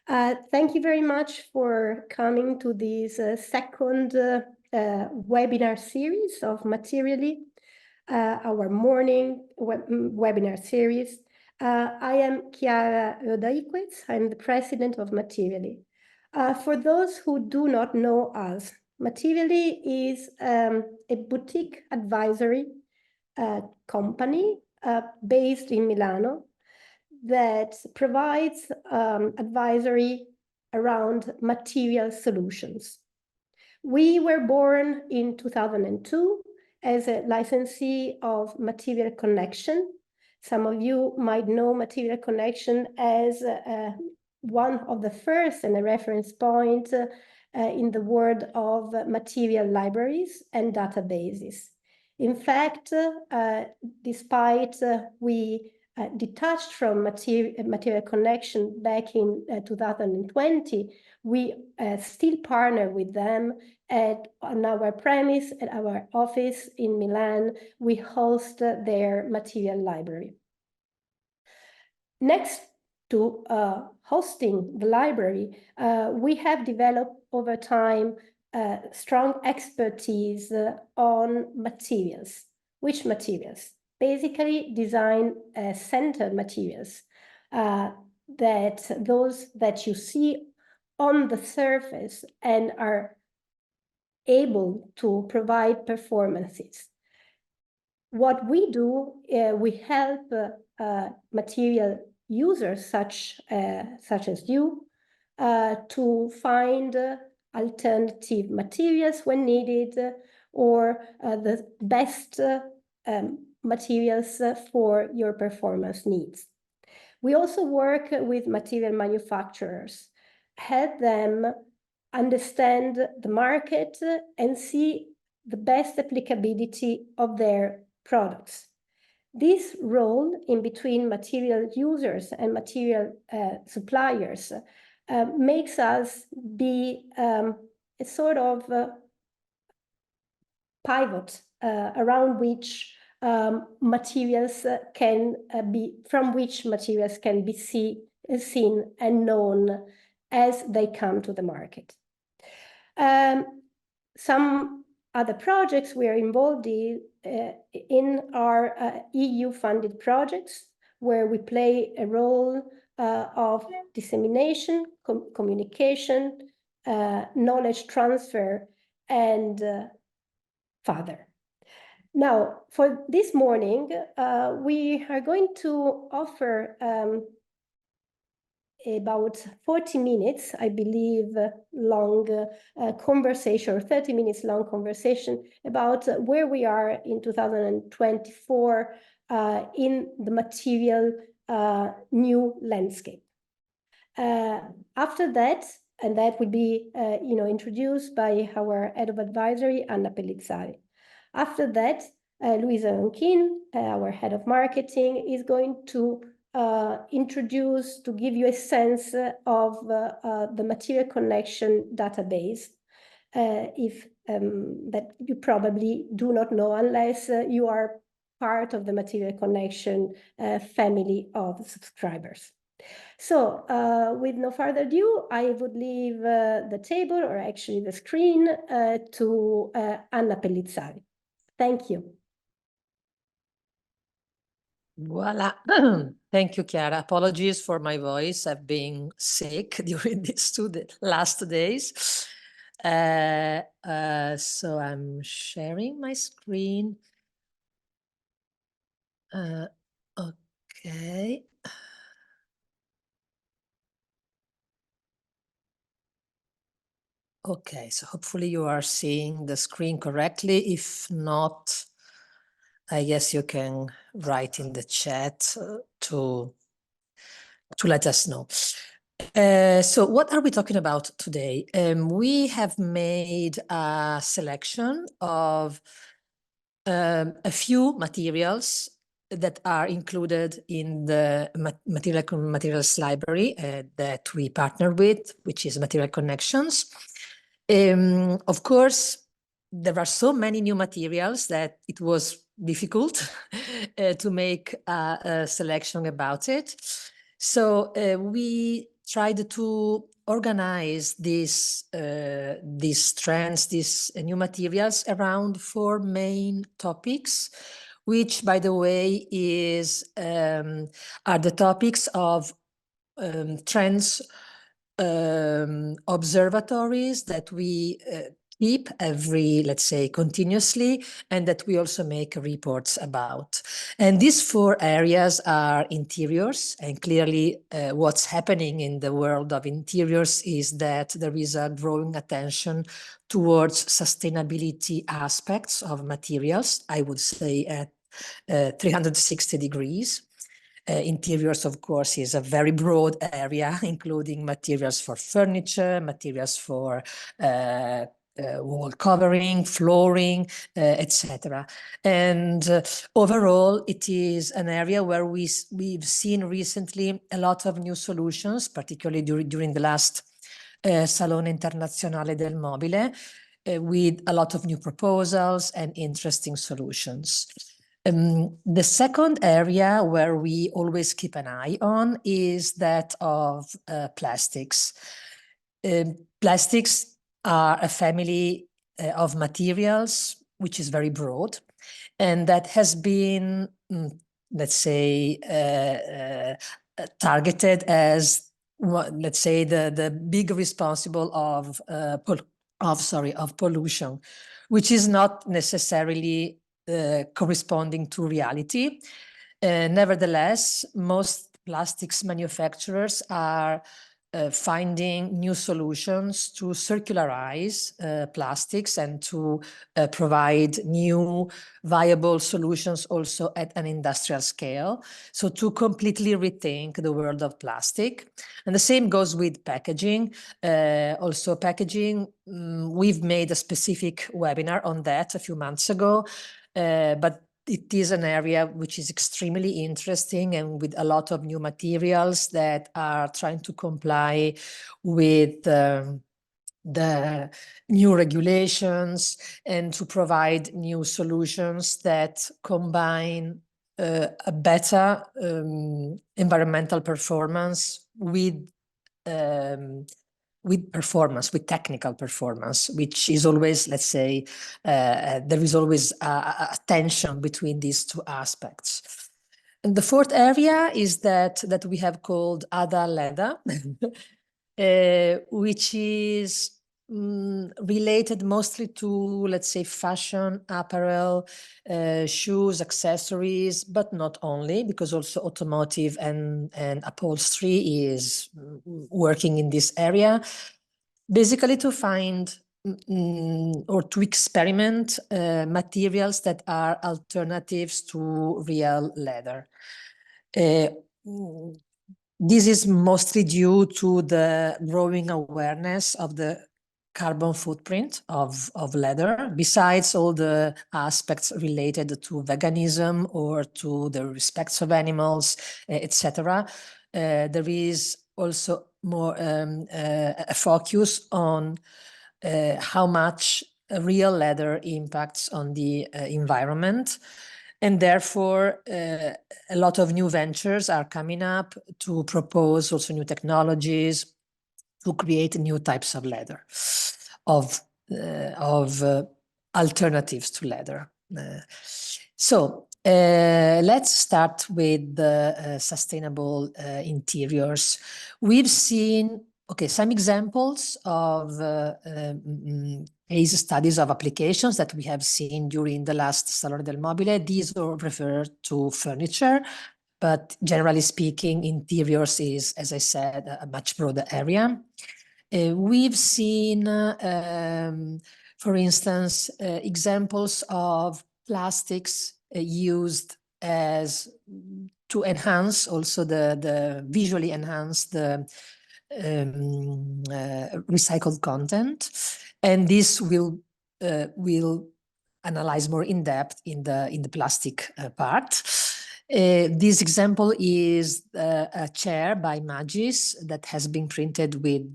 Thank you very much for coming to this second webinar series of Materially, our morning webinar series. I am Chiara Rodaiquez. I'm the president of Materially. For those who do not know us, Materially is a boutique advisory company based in Milano that provides advisory around material solutions. We were born in 2002 as a licensee of Material Connection. Some of you might know Material Connection as one of the first and a reference point in the world of material libraries and databases. In fact, despite we detached from Material Connection back in 2020, we still partner with them on our premise, at our office in Milan. We host their material library. Next to hosting the library, we have developed over time strong expertise on materials. Which materials? Basically design-centered materials, those that you see on the surface and are able to provide performances. What we do, we help material users such as you to find alternative materials when needed, or the best materials for your performance needs. We also work with material manufacturers, help them understand the market and see the best applicability of their products. This role in between material users and material suppliers makes us be a sort of pivot around which materials can be seen and known as they come to the market. Some other projects we are involved in are EU-funded projects where we play a role of dissemination, communication, knowledge transfer, and further. Now, for this morning, we are going to offer about 40 minutes, I believe, long conversation, or 30 minutes long conversation about where we are in 2024 in the material new landscape. After that, and that will be introduced by our head of advisory, Anna Pellizzari. After that, Luisa Ronquin, our head of marketing, is going to introduce, to give you a sense of the Material Connection database, that you probably do not know unless you are part of the Material Connection family of subscribers. So with no further ado, I would leave the table, or actually the screen, to Anna Pellizzari. Thank you. Voila. Thank you, Chiara. Apologies for my voice. I've been sick during these last 2 days. So I'm sharing my screen. Okay. Okay, so hopefully you are seeing the screen correctly. If not, I guess you can write in the chat to let us know. So what are we talking about today? We have made a selection of a few materials that are included in the materials library that we partner with, which is Material Connections. Of course, there are so many new materials that it was difficult to make a selection about it. So we tried to organize these trends, these new materials around 4 main topics, which, by the way, are the topics of trends observatories that we keep let's say, continuously, and that we also make reports about. And these 4 areas are interiors, and clearly what's happening in the world of interiors is that there is a growing attention towards sustainability aspects of materials, I would say at 360 degrees. Interiors, of course, is a very broad area, including materials for furniture, materials for wall covering, flooring, etc. And overall, it is an area where we've seen recently a lot of new solutions, particularly during the last Salone Internazionale del Mobile, with a lot of new proposals and interesting solutions. The second area where we always keep an eye on is that of plastics. Plastics are a family of materials which is very broad, and that has been, let's say, targeted as, let's say, the big responsible of pollution, which is not necessarily corresponding to reality. Nevertheless, most plastics manufacturers are finding new solutions to circularize plastics and to provide new viable solutions also at an industrial scale. So to completely rethink the world of plastic. And the same goes with packaging. Also packaging, we've made a specific webinar on that a few months ago, but it is an area which is extremely interesting and with a lot of new materials that are trying to comply with the new regulations and to provide new solutions that combine a better environmental performance with technical performance, which is always, let's say, there is always a tension between these 2 aspects. And the 4th area is that we have called Ada Leather, which is related mostly to, let's say, fashion, apparel, shoes, accessories, but not only, because also automotive and upholstery is working in this area, basically to find or to experiment materials that are alternatives to real leather. This is mostly due to the growing awareness of the carbon footprint of leather, besides all the aspects related to veganism or to the respect of animals, etc. There is also more a focus on how much real leather impacts on the environment. And therefore, a lot of new ventures are coming up to propose also new technologies to create new types of leather, of alternatives to leather. So let's start with the sustainable interiors. We've seen some examples of case studies of applications that we have seen during the last Salone del Mobile. These are referred to furniture, but generally speaking, interiors is, as I said, a much broader area. We've seen, for instance, examples of plastics used as to enhance also the visually enhance the recycled content, and this will analyze more in depth in the plastic part. This example is a chair by Magis that has been printed with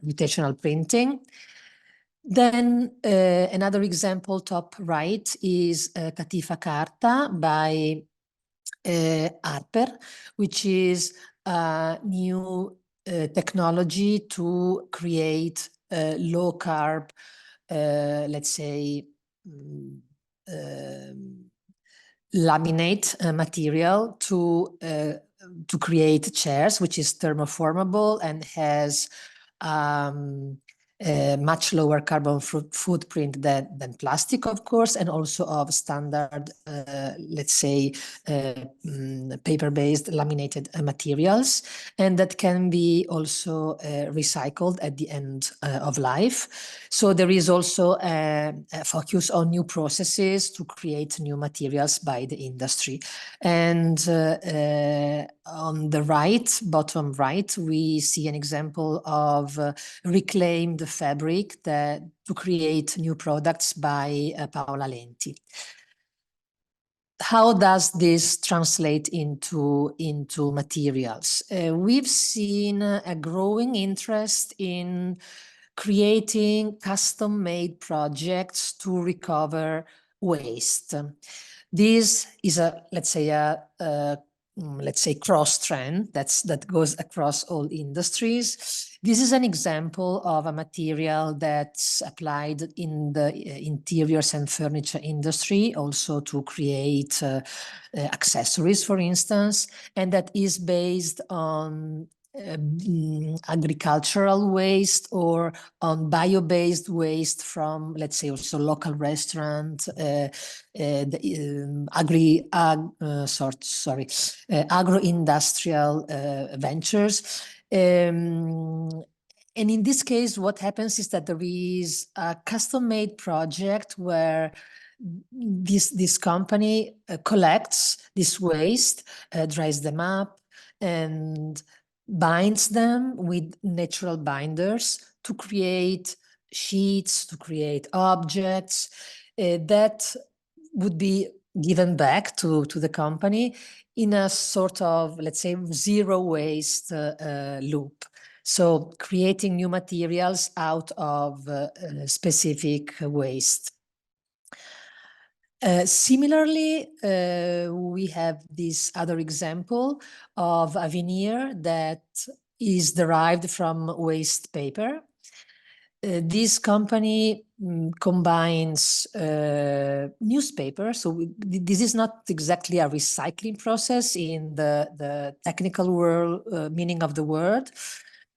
rotational printing. Then another example, top right, is Katifa Carta by ARPER, which is a new technology to create low carb, let's say, laminate material to create chairs, which is thermoformable and has a much lower carbon footprint than plastic, of course, and also of standard, let's say, paper-based laminated materials, and that can be also recycled at the end of life. So there is also a focus on new processes to create new materials by the industry. And on the right, bottom right, we see an example of reclaimed fabric to create new products by Paola Lenti. How does this translate into materials? We've seen a growing interest in creating custom-made projects to recover waste. This is let's say cross trend that goes across all industries. This is an example of a material that's applied in the interiors and furniture industry, also to create accessories, for instance, and that is based on agricultural waste or on bio-based waste from, let's say, also local restaurant, agro-industrial ventures. And in this case, what happens is that there is a custom-made project where this company collects this waste, dries them up, and binds them with natural binders to create sheets, to create objects that would be given back to the company in a sort of, let's say, zero waste loop. So creating new materials out of specific waste. Similarly, we have this other example of a veneer that is derived from waste paper. This company combines newspaper. So this is not exactly a recycling process in the technical world meaning of the word.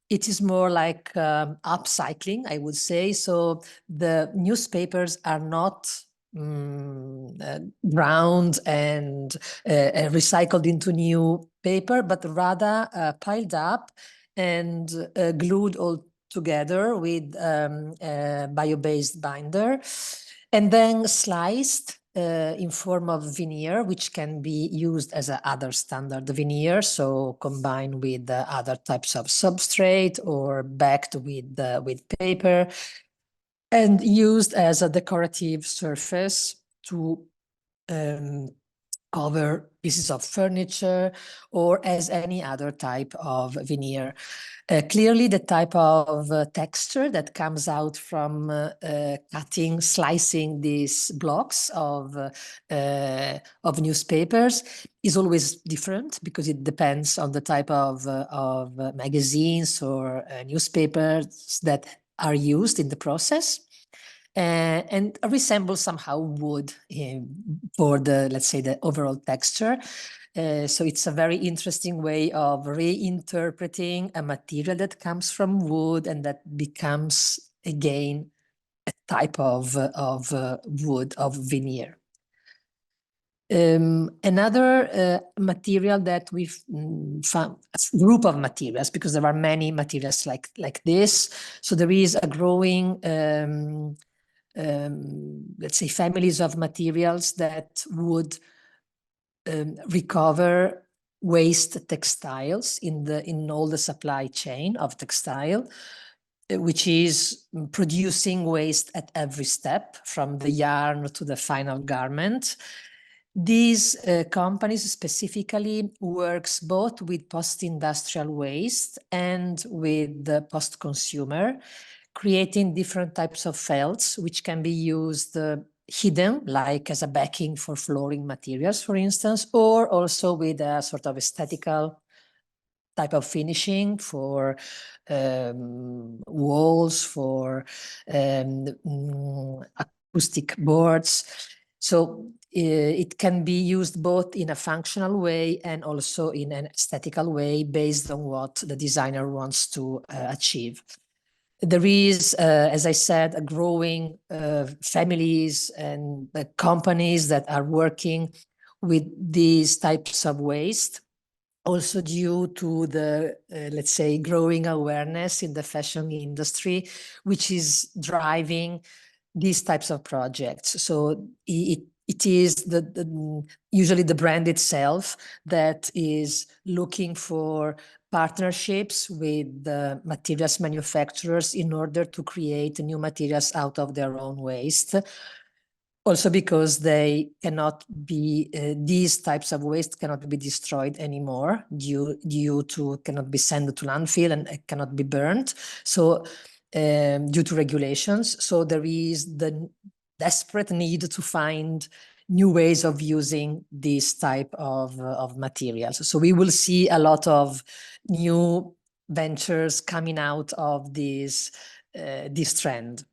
It is more like upcycling, I would say. So the newspapers are not ground and recycled into new paper, but rather piled up and glued all together with a bio-based binder, and then sliced in form of veneer, which can be used as a other standard veneer, so combined with other types of substrate or backed with paper, and used as a decorative surface to cover pieces of furniture or as any other type of veneer. Clearly, the type of texture that comes out from cutting, slicing these blocks of newspapers is always different because it depends on the type of magazines or newspapers that are used in the process. And resembles somehow wood for the, let's say, the overall texture. So it's a very interesting way of reinterpreting a material that comes from wood and that becomes again a type of wood, of veneer. Another material that we've found, a group of materials, because there are many materials like this. So there is a growing let's say, families of materials that would recover waste textiles in all the supply chain of textile, which is producing waste at every step, from the yarn to the final garment. These companies specifically works both with post-industrial waste and with the post-consumer, creating different types of felts, which can be used hidden, like as a backing for flooring materials, for instance, or also with a sort of aesthetical type of finishing for walls, for acoustic boards. So it can be used both in a functional way and also in an aesthetical way based on what the designer wants to achieve. There is, as I said, a growing families and companies that are working with these types of waste, also due to the, let's say, growing awareness in the fashion industry, which is driving these types of projects. So it is usually the brand itself that is looking for partnerships with the materials manufacturers in order to create new materials out of their own waste. Also because they cannot be, these types of waste cannot be destroyed anymore due to, cannot be sent to landfill and it cannot be burned. So due to regulations. So there is the desperate need to find new ways of using this type of materials. So we will see a lot of new ventures coming out of this trend.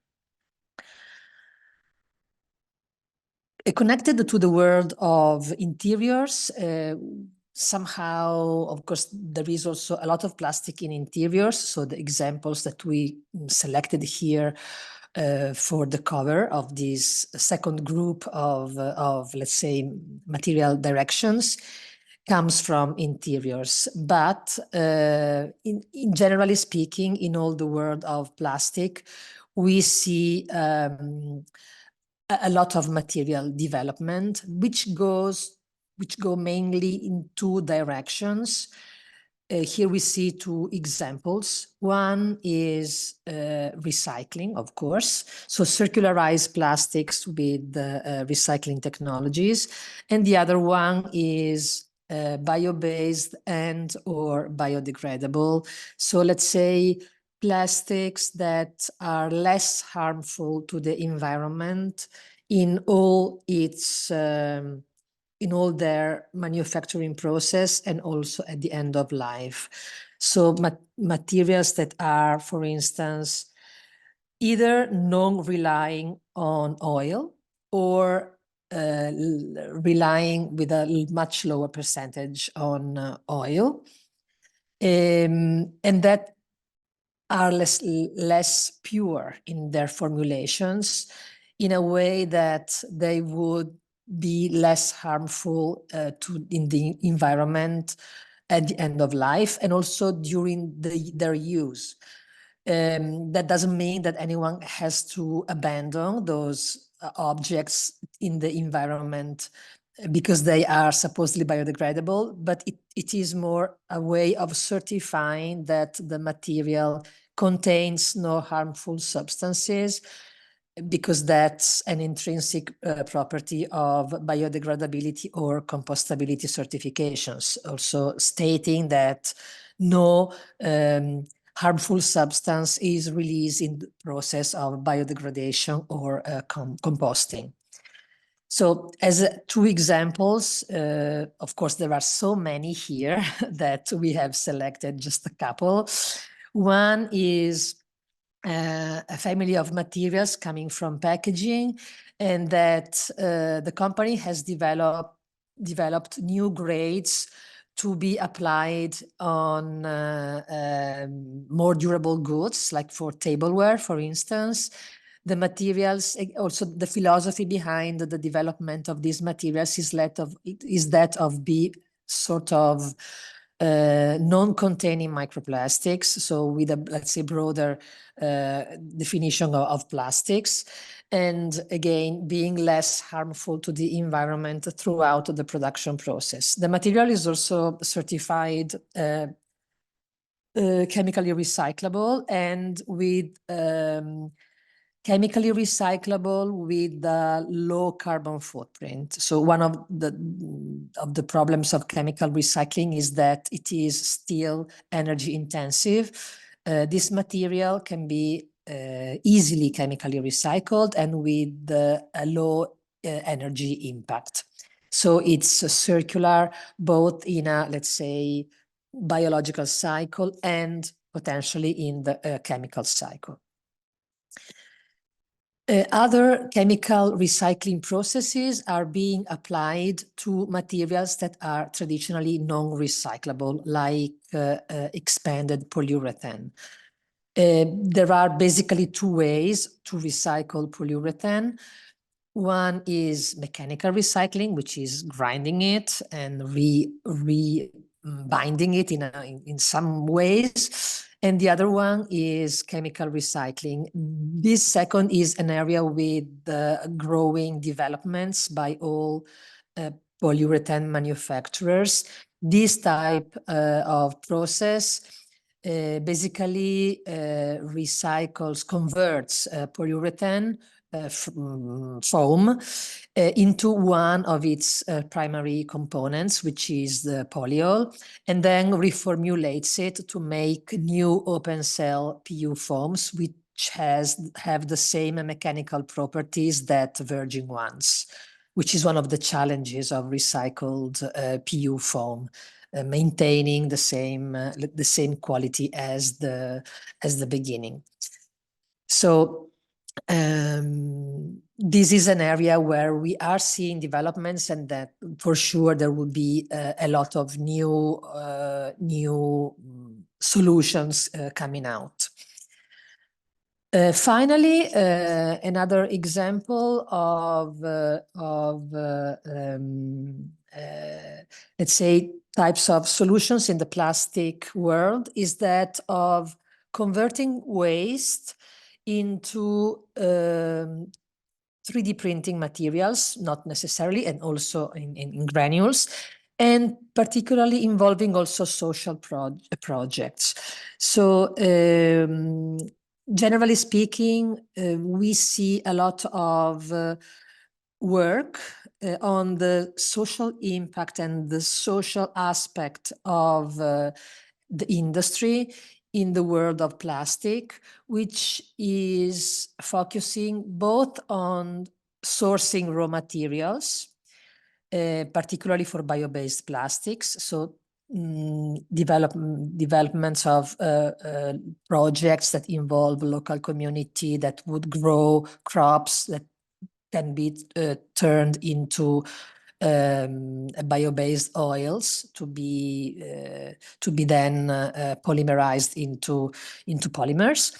Connected to the world of interiors, somehow, of course, there is also a lot of plastic in interiors. So the examples that we selected here for the cover of this second group of let's say, material directions comes from interiors. But in generally speaking, in all the world of plastic, we see a lot of material development, which go mainly in two directions. Here we see two examples. One is recycling, of course, so circularized plastics with recycling technologies, and the other one is bio-based and or biodegradable. So let's say plastics that are less harmful to the environment in all its in all their manufacturing process and also at the end of life. So materials that are, for instance, either non-relying on oil or relying with a much lower percentage on oil, and that are less pure in their formulations, in a way that they would be less harmful in the environment at the end of life and also during their use. That doesn't mean that anyone has to abandon those objects in the environment because they are supposedly biodegradable, but it is more a way of certifying that the material contains no harmful substances, because that's an intrinsic property of biodegradability or compostability certifications, also stating that no harmful substance is released in the process of biodegradation or composting. So as two examples, of course, there are so many here that we have selected just a couple. One is a family of materials coming from packaging, and that the company has developed new grades to be applied on more durable goods, like for tableware, for instance. The materials, also the philosophy behind the development of these materials is that of be sort of non-containing microplastics, so with a, let's say, broader definition of plastics, and again, being less harmful to the environment throughout the production process. The material is also certified chemically recyclable and with chemically recyclable with a low carbon footprint. So one of the problems of chemical recycling is that it is still energy intensive. This material can be easily chemically recycled and with a low energy impact. So it's circular both in a, let's say, biological cycle and potentially in the chemical cycle. Other chemical recycling processes are being applied to materials that are traditionally non-recyclable, like expanded polyurethane. There are basically two ways to recycle polyurethane. One is mechanical recycling, which is grinding it and binding it in some ways. And the other one is chemical recycling. This second is an area with growing developments by all polyurethane manufacturers. This type of process basically converts polyurethane foam into one of its primary components, which is the polyol, and then reformulates it to make new open cell PU foams, which have the same mechanical properties that virgin ones, which is one of the challenges of recycled PU foam, maintaining the same quality as the beginning. So this is an area where we are seeing developments, and that for sure there will be a lot of new solutions coming out. Finally, another example of let's say types of solutions in the plastic world is that of converting waste into 3D printing materials, not necessarily, and also in granules, and particularly involving also social projects. So generally speaking, we see a lot of work on the social impact and the social aspect of the industry in the world of plastic, which is focusing both on sourcing raw materials, particularly for bio-based plastics. So developments of projects that involve local community that would grow crops that can be turned into bio-based oils to be then polymerized into polymers.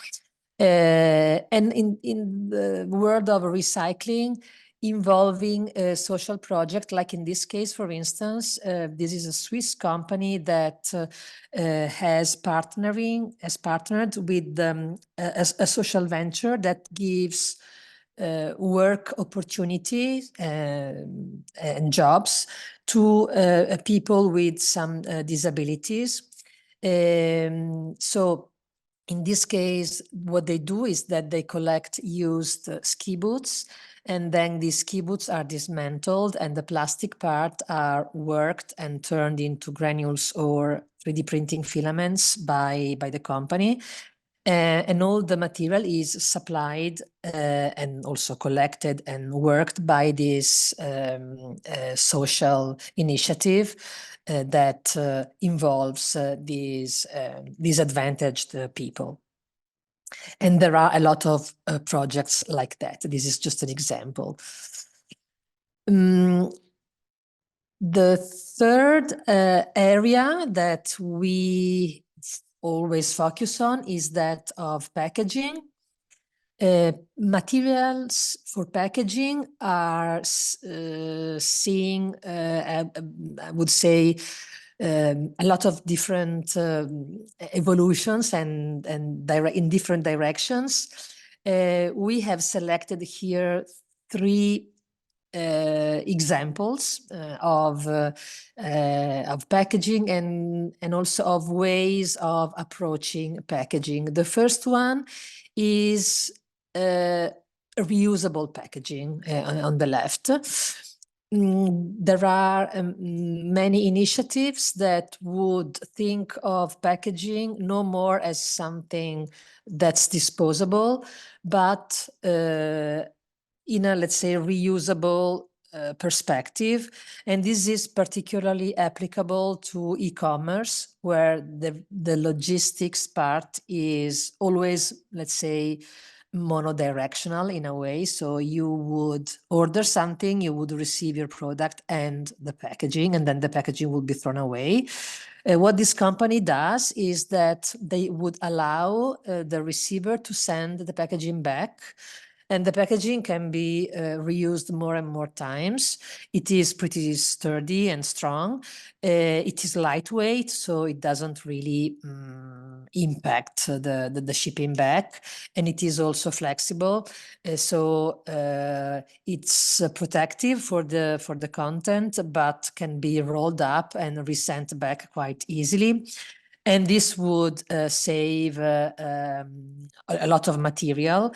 And in the world of recycling, involving a social project, like in this case, for instance, this is a Swiss company that has partnered with a social venture that gives work opportunities and jobs to people with some disabilities. So in this case, what they do is that they collect used ski boots, and then these ski boots are dismantled and the plastic part are worked and turned into granules or 3D printing filaments by the company. And all the material is supplied and also collected and worked by this social initiative that involves these disadvantaged people. And there are a lot of projects like that. This is just an example. The third area that we always focus on is that of packaging. Materials for packaging are seeing, I would say, a lot of different evolutions and in different directions. We have selected here 3 examples of packaging and also of ways of approaching packaging. The first one is reusable packaging on the left. there are many initiatives that would think of packaging no more as something that's disposable, but in a, let's say, reusable perspective. And this is particularly applicable to e-commerce, where the logistics part is always, let's say, monodirectional in a way. So you would order something, you would receive your product and the packaging, and then the packaging will be thrown away. What this company does is that they would allow the receiver to send the packaging back, and the packaging can be reused more and more times. It is pretty sturdy and strong. It is lightweight, so it doesn't really impact the shipping back. And it is also flexible. So it's protective for the content, but can be rolled up and resent back quite easily. And this would save a lot of material,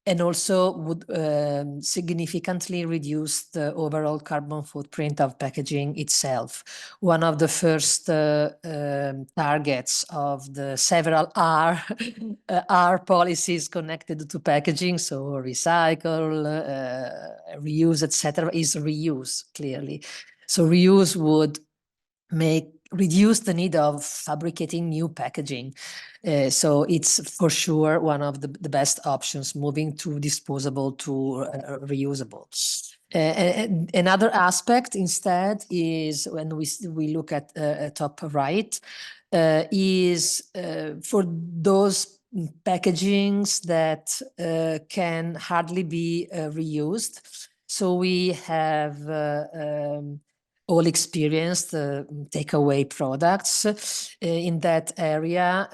and also would significantly reduce the overall carbon footprint of packaging itself. One of the first targets of the several R, R policies connected to packaging, so recycle, reuse, etc., is reuse, clearly. So reuse would reduce the need of fabricating new packaging. So it's for sure one of the best options, moving to disposable to reusable. Another aspect instead is when we look at top right, is for those packagings that can hardly be reused. So we have all experienced takeaway products. In that area,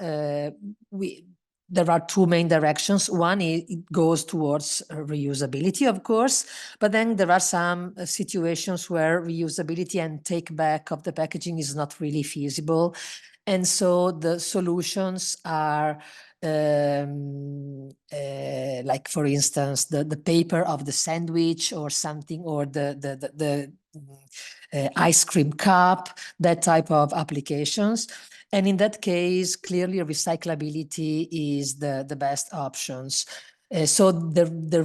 there are two main directions. One, it goes towards reusability, of course, but then there are some situations where reusability and take back of the packaging is not really feasible. And so the solutions are like, for instance, the paper of the sandwich or something, or the ice cream cup, that type of applications. And in that case, clearly recyclability is the best options. So there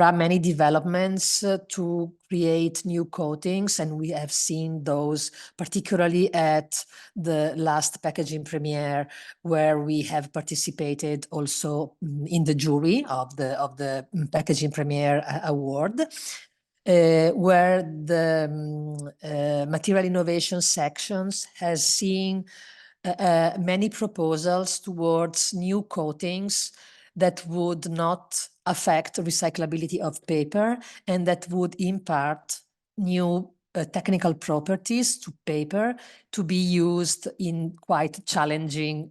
are many developments to create new coatings, and we have seen those particularly at the last packaging premiere, where we have participated also in the jury of the packaging premiere award. Where the material innovation sections has seen many proposals towards new coatings that would not affect recyclability of paper, and that would impart new technical properties to paper to be used in quite challenging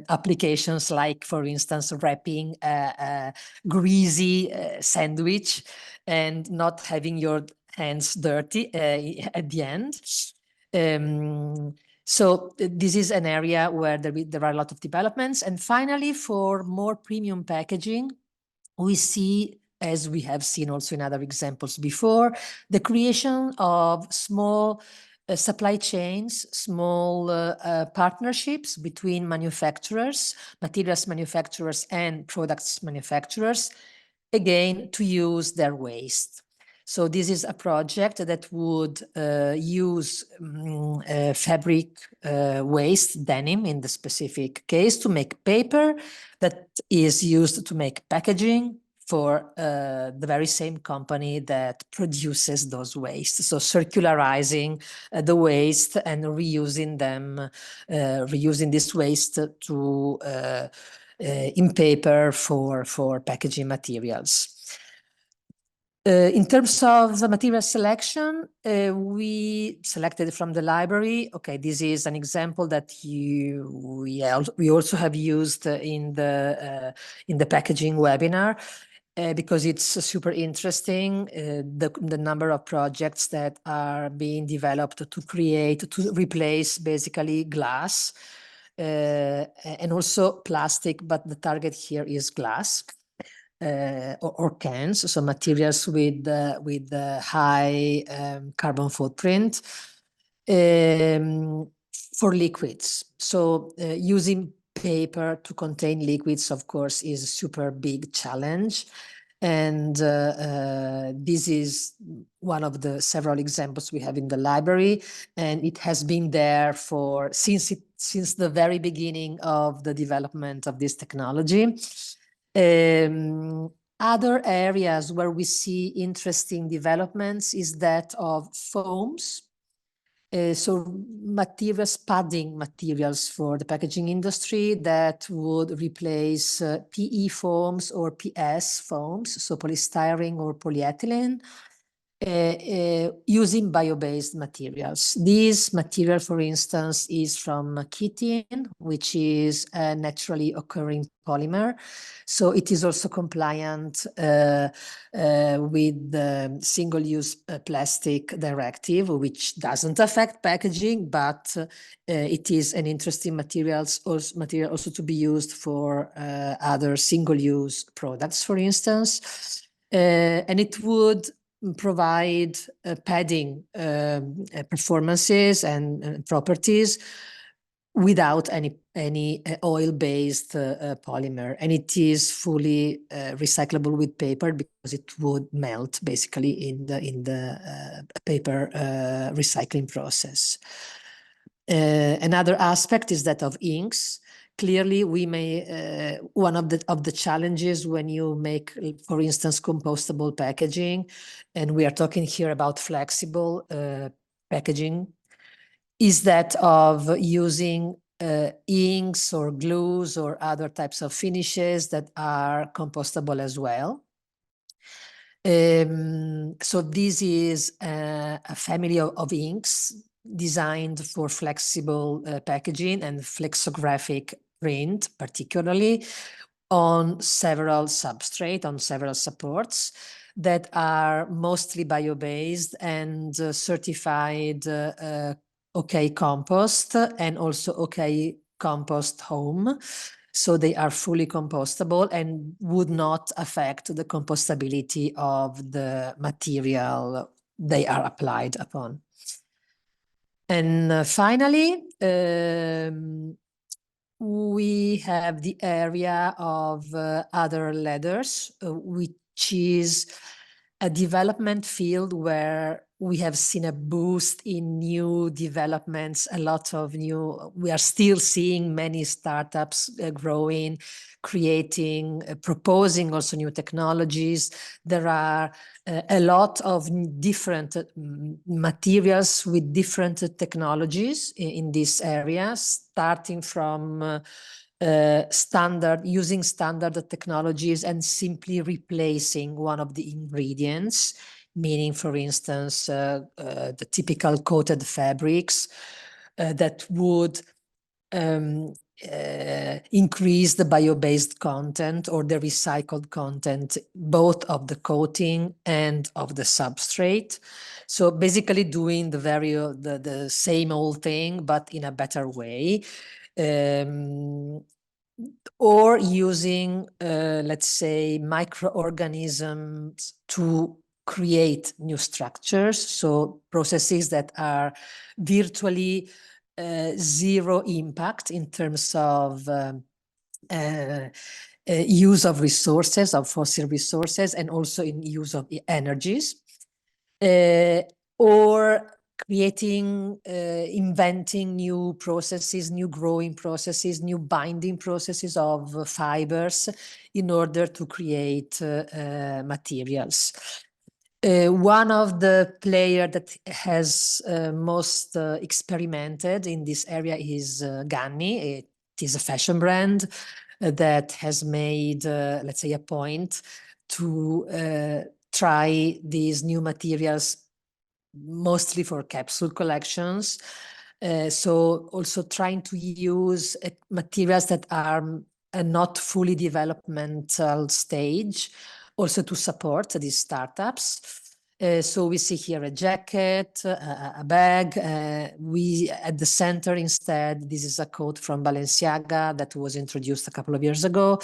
applications, like, for instance, wrapping a greasy sandwich and not having your hands dirty at the end. So this is an area where there are a lot of developments. And finally, for more premium packaging, we see, as we have seen also in other examples before, the creation of small supply chains, small partnerships between manufacturers, materials manufacturers and products manufacturers, again, to use their waste. So this is a project that would use fabric waste, denim in the specific case, to make paper that is used to make packaging for the very same company that produces those wastes. So circularizing the waste and reusing them, reusing this waste to in paper for packaging materials. In terms of the material selection, we selected from the library. Okay, this is an example that we also have used in the packaging webinar, because it's super interesting, the number of projects that are being developed to replace basically glass and also plastic, but the target here is glass. or cans, so materials with high carbon footprint for liquids. So using paper to contain liquids, of course, is a super big challenge. And this is one of the several examples we have in the library, and it has been there since the very beginning of the development of this technology. Other areas where we see interesting developments is that of foams. So materials, padding materials for the packaging industry that would replace PE foams or PS foams, so polystyrene or polyethylene, using bio-based materials. This material, for instance, is from chitin, which is a naturally occurring polymer. So it is also compliant with the single-use plastic directive, which doesn't affect packaging, but it is an interesting material also to be used for other single-use products, for instance. And it would provide padding performances and properties without any oil-based polymer, and it is fully recyclable with paper because it would melt basically in the paper recycling process. Another aspect is that of inks. Clearly, we may one of the challenges when you make, for instance, compostable packaging, and we are talking here about flexible packaging, is that of using inks or glues or other types of finishes that are compostable as well. So this is a family of inks designed for flexible packaging and flexographic print, particularly on several substrates, on several supports that are mostly bio-based and certified OK Compost and also OK Compost Home. So they are fully compostable and would not affect the compostability of the material they are applied upon. And finally, we have the area of other leathers, which is a development field where we have seen a boost in new developments, a lot of we are still seeing many startups growing, creating, proposing also new technologies. There are a lot of different materials with different technologies in this area, starting from using standard technologies and simply replacing one of the ingredients, meaning, for instance, the typical coated fabrics that would increase the bio-based content or the recycled content, both of the coating and of the substrate. So basically doing the same old thing, but in a better way. Or using, let's say, microorganisms to create new structures. So processes that are virtually zero impact in terms of use of resources, of fossil resources, and also in use of energies. Or creating, inventing new processes, new growing processes, new binding processes of fibers in order to create materials. One of the players that has most experimented in this area is Ganni. It is a fashion brand that has made, let's say, a point to try these new materials mostly for capsule collections. So also trying to use materials that are not fully developmental stage, also to support these startups. So we see here a jacket, a bag. We at the center instead, this is a coat from Balenciaga that was introduced a couple of years ago.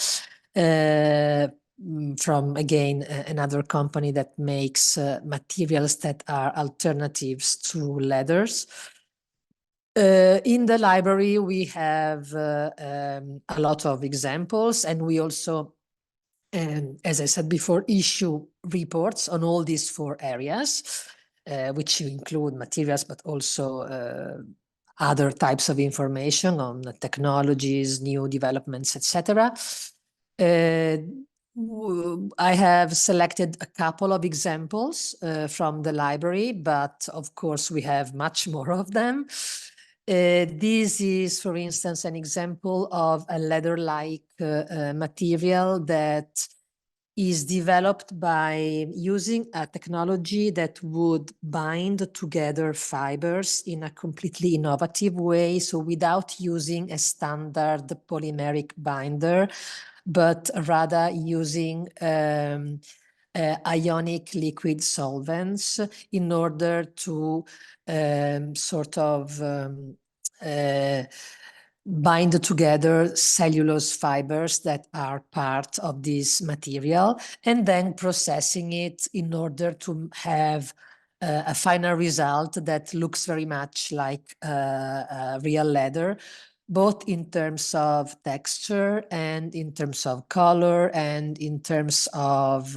from, again, another company that makes materials that are alternatives to leathers. In the library, we have a lot of examples, and we also, as I said before, issue reports on all these 4 areas, which include materials, but also other types of information on the technologies, new developments, etc. I have selected a couple of examples from the library, but of course we have much more of them. This is, for instance, an example of a leather-like material that is developed by using a technology that would bind together fibers in a completely innovative way. So without using a standard polymeric binder, but rather using ionic liquid solvents in order to bind together cellulose fibers that are part of this material, and then processing it in order to have a final result that looks very much like real leather, both in terms of texture and in terms of color and in terms of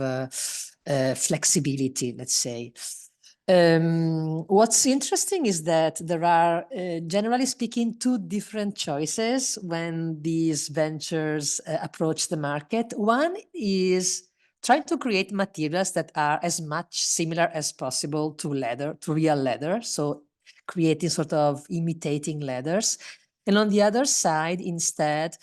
flexibility, let's say. What's interesting is that there are, generally speaking, 2 different choices when these ventures approach the market. One is trying to create materials that are as much similar as possible to leather, to real leather, so creating sort of imitating leathers. And on the other side, instead,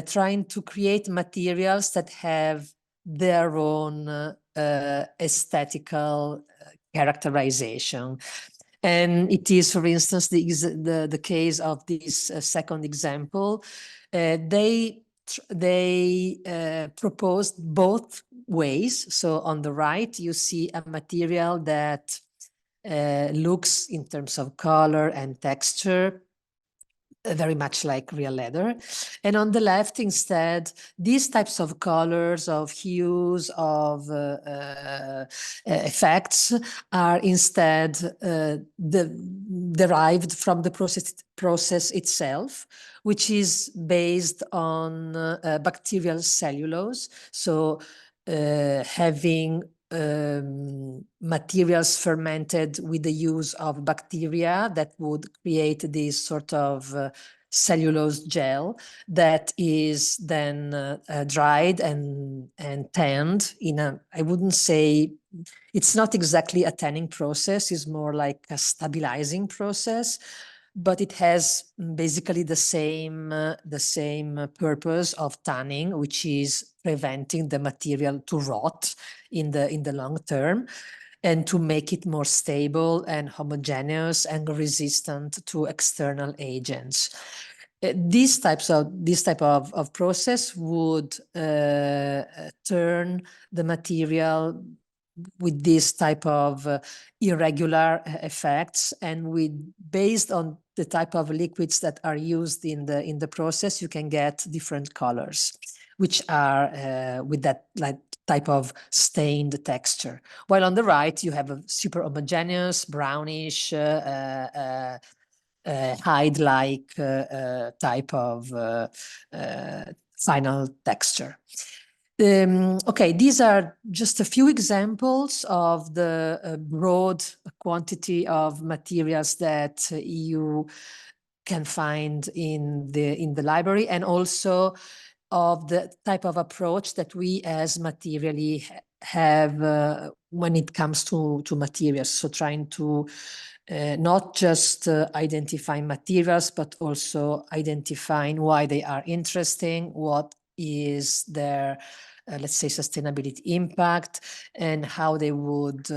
trying to create materials that have their own aesthetical characterization. And it is, for instance, the case of this second example. They proposed both ways. So on the right, you see a material that looks, in terms of color and texture, very much like real leather. And on the left, instead, these types of colors, of hues, of effects are instead derived from the process itself, which is based on bacterial cellulose. So having materials fermented with the use of bacteria that would create this sort of cellulose gel that is then dried and tanned in a, I wouldn't say, it's not exactly a tanning process, it's more like a stabilizing process, but it has basically the same purpose of tanning, which is preventing the material to rot in the long term, and to make it more stable and homogeneous and resistant to external agents. This type of process would turn the material with this type of irregular effects, and based on the type of liquids that are used in the process, you can get different colors, which are with that type of stained texture. While on the right, you have a super homogeneous, brownish, hide-like type of final texture. Okay, these are just a few examples of the broad quantity of materials that you can find in the library, and also of the type of approach that we as Materially have when it comes to materials. So trying to not just identify materials, but also identifying why they are interesting, what is their let's say sustainability impact, and how they would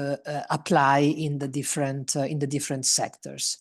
apply in the different sectors.